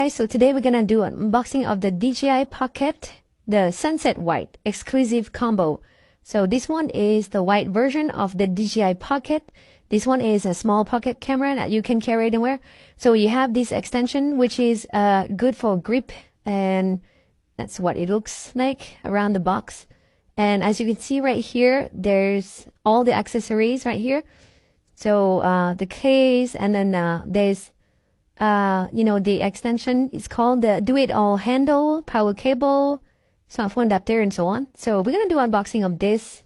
Guys, so today we're gonna do an unboxing of the DJI Pocket, the Sunset White exclusive combo. So this one is the white version of the DJI Pocket. This one is a small pocket camera that you can carry anywhere. So you have this extension, which is good for grip, and that's what it looks like around the box. And as you can see right here, there's all the accessories right here. So the case, and then there's the extension is called the do-it-all handle, power cable, smartphone adapter, and so on. So we're gonna do unboxing of this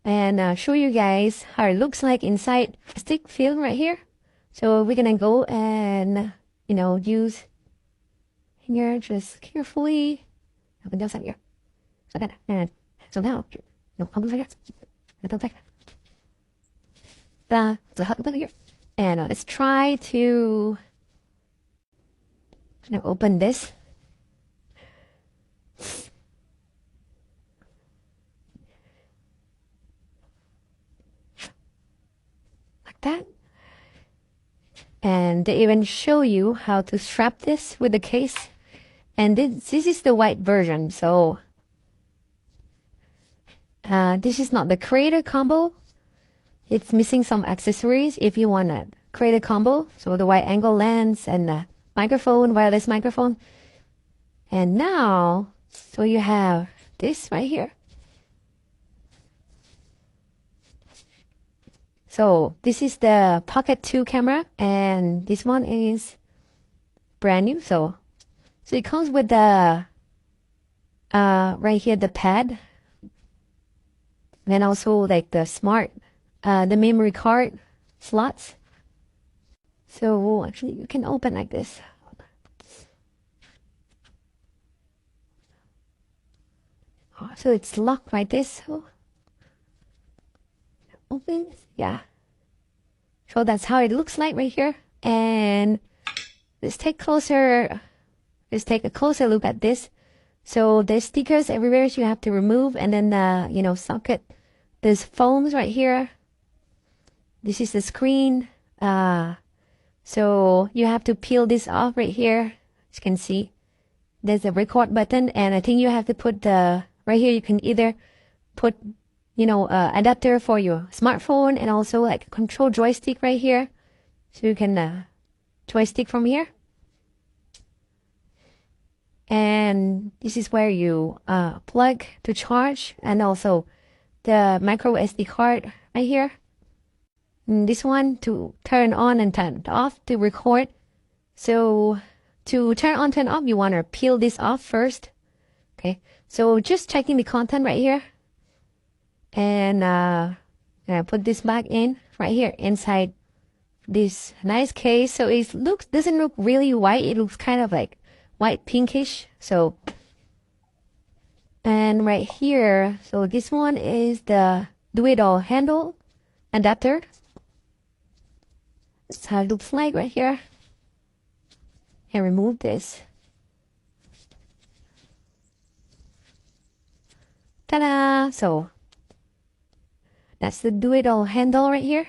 and show you guys how it looks like inside plastic film right here. So we're gonna go and use here just carefully. Open this up here. So that and so now open like that. So open here, and let's try to. Now open this. Like that. And they even show you how to strap this with the case. And this is the white version. So this is not the creator combo. It's missing some accessories if you want to create a combo. So the wide angle lens and microphone, wireless microphone. And now, so you have this right here. So this is the Pocket 2 camera, and this one is brand new. So it comes with the right here, the pad, and also like the smart, the memory card slots. So actually you can open like this. So it's locked like this. So open, yeah. So that's how it looks like right here. And let's take a closer look at this. So there's stickers everywhere, so you have to remove, and then socket. There's foams right here. This is the screen. So you have to peel this off right here. As you can see, there's a record button, and I think you have to put the right here. You can either put adapter for your smartphone, and also like a control joystick right here, so you can joystick from here. And this is where you plug to charge, and also the micro SD card right here. And this one to turn on and turn off to record. So to turn on, turn off, you want to peel this off first. Okay, so just checking the content right here. And I put this back in right here inside this nice case. So it doesn't look really white. It looks kind of like white pinkish. So, and right here, so this one is the do-it-all handle adapter. That's how it looks like right here. And remove this. Ta-da! So that's the do-it-all handle right here.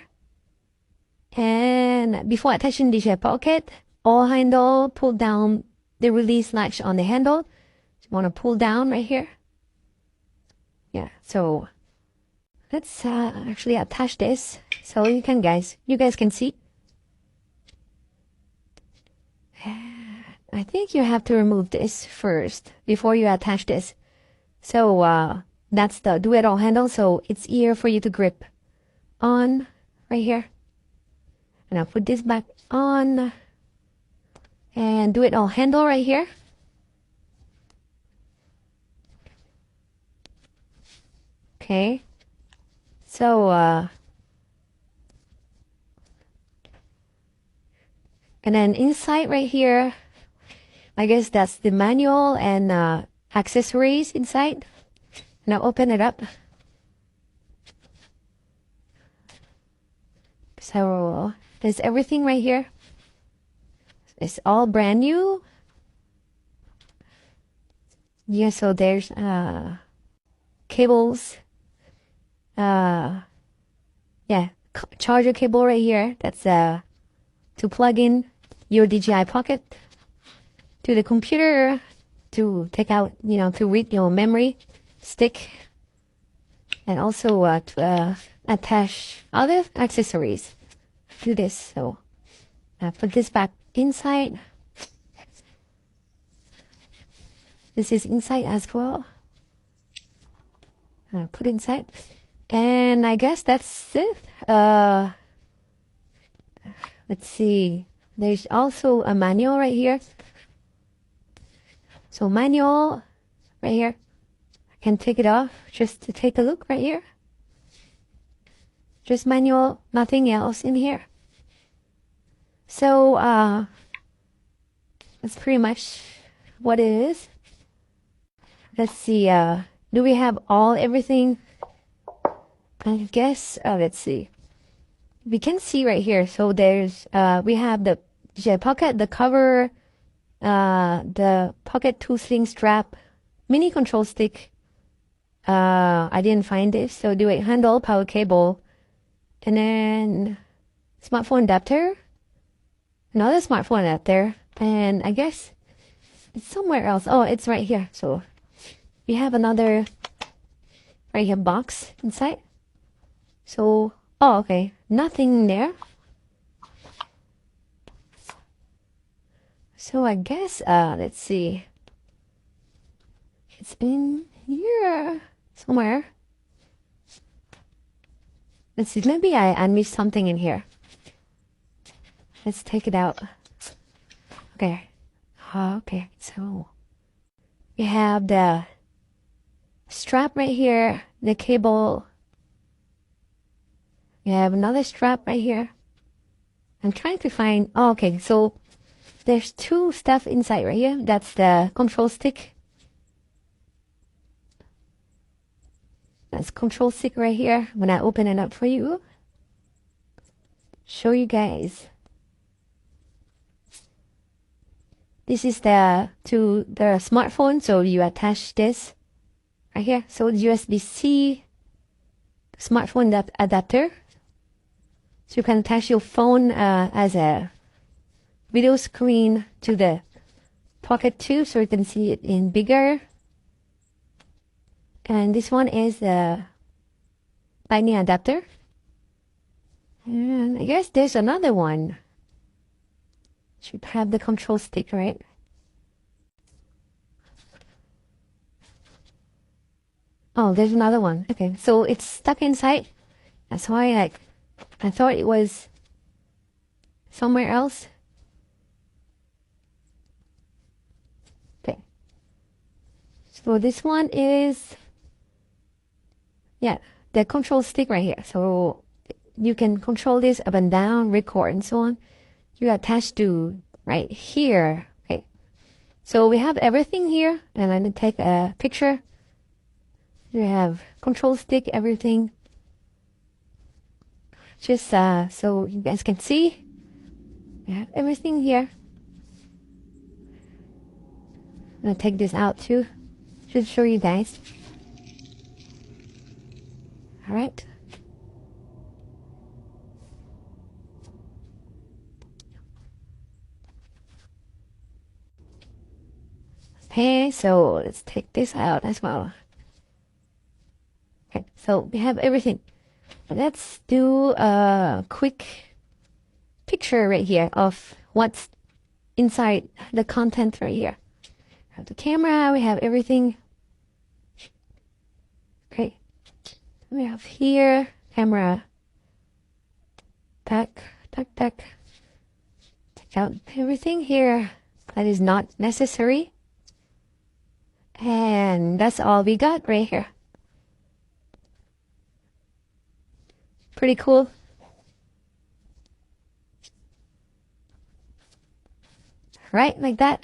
And before attaching the DJI Pocket, all handle, pull down the release latch on the handle. You want to pull down right here. Yeah, so let's actually attach this so you guys can see. I think you have to remove this first before you attach this. So that's the do-it-all handle, so it's easier for you to grip on right here. And I'll put this back on and do-it-all handle right here. Okay, so and then inside right here, I guess that's the manual and accessories inside. Now open it up. So there's everything right here. It's all brand new. Yeah, so there's cables. Charger cable right here. That's to plug in your DJI Pocket. to the computer to take out, to read your memory stick, and also to attach other accessories to this. So put this back inside. This is inside as well. Put inside, and I guess that's it. Let's see. There's also a manual right here. So manual right here. I can take it off just to take a look right here. Just manual, nothing else in here. So that's pretty much what it is. Let's see. Do we have everything? I guess. Let's see. We can see right here. So there's we have the DJI Pocket, the cover, the Pocket 2 Sling strap, mini control stick. I didn't find this. So do it handle, power cable, and then smartphone adapter, another smartphone adapter, and I guess it's somewhere else. Oh, it's right here. So we have another right here box inside. So, oh, okay, nothing there. So I guess, let's see. It's in here somewhere. Let's see, maybe I missed something in here. Let's take it out. Okay. Okay, so we have the strap right here, the cable. We have another strap right here. I'm trying to find, oh, okay, so there's two stuff inside right here. That's the control stick. That's control stick right here. When I open it up for you, show you guys. This is the smartphone, so you attach this right here. So USB-C smartphone adapter. So you can attach your phone as a video screen to the Pocket 2, so you can see it in bigger. And this one is the Lightning adapter. And I guess there's another one. Should have the control stick, right? Oh, there's another one. Okay, so it's stuck inside. That's why I thought it was somewhere else. Okay. So this one is, yeah, the control stick right here. So you can control this up and down, record, and so on. You attach to right here. Okay. So we have everything here, and I'm gonna take a picture. You have control stick, everything. Just so you guys can see. We have everything here. I'm gonna take this out too, just to show you guys. All right. Okay, so let's take this out as well. Okay, so we have everything. Let's do a quick picture right here of what's inside the content right here. We have the camera, we have everything. Okay, we have here camera. Take out everything here that is not necessary. And that's all we got right here. Pretty cool. Right, like that.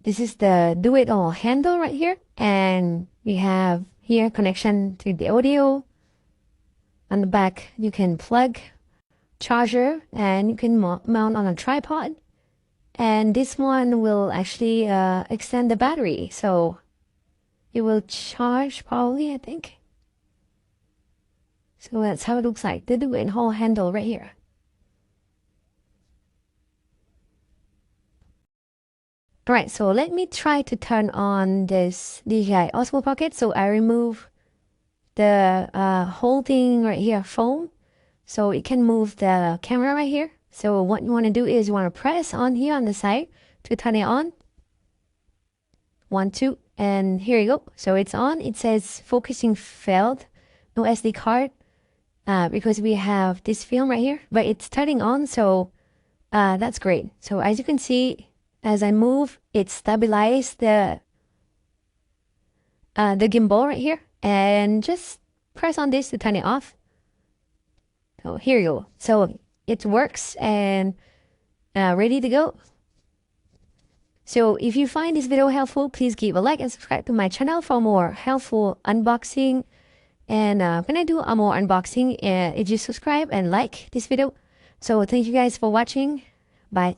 This is the do-it-all handle right here. And we have here connection to the audio. On the back, you can plug charger and you can mount on a tripod. And this one will actually extend the battery. So it will charge probably, I think. So that's how it looks like. The do-it-all handle right here. Alright, so let me try to turn on this DJI Osmo Pocket. So I remove the whole thing right here, foam. So it can move the camera right here. So what you want to do is you want to press on here on the side to turn it on. 1, 2, and here you go. So it's on. It says focusing failed, no SD card, because we have this film right here, but it's turning on. So that's great. So as you can see, as I move, it stabilized the gimbal right here, and just press on this to turn it off. So here you go. So it works and ready to go. So if you find this video helpful, please give a like and subscribe to my channel for more helpful unboxing. And I'm gonna do a more unboxing if you subscribe and like this video. So thank you guys for watching. Bye.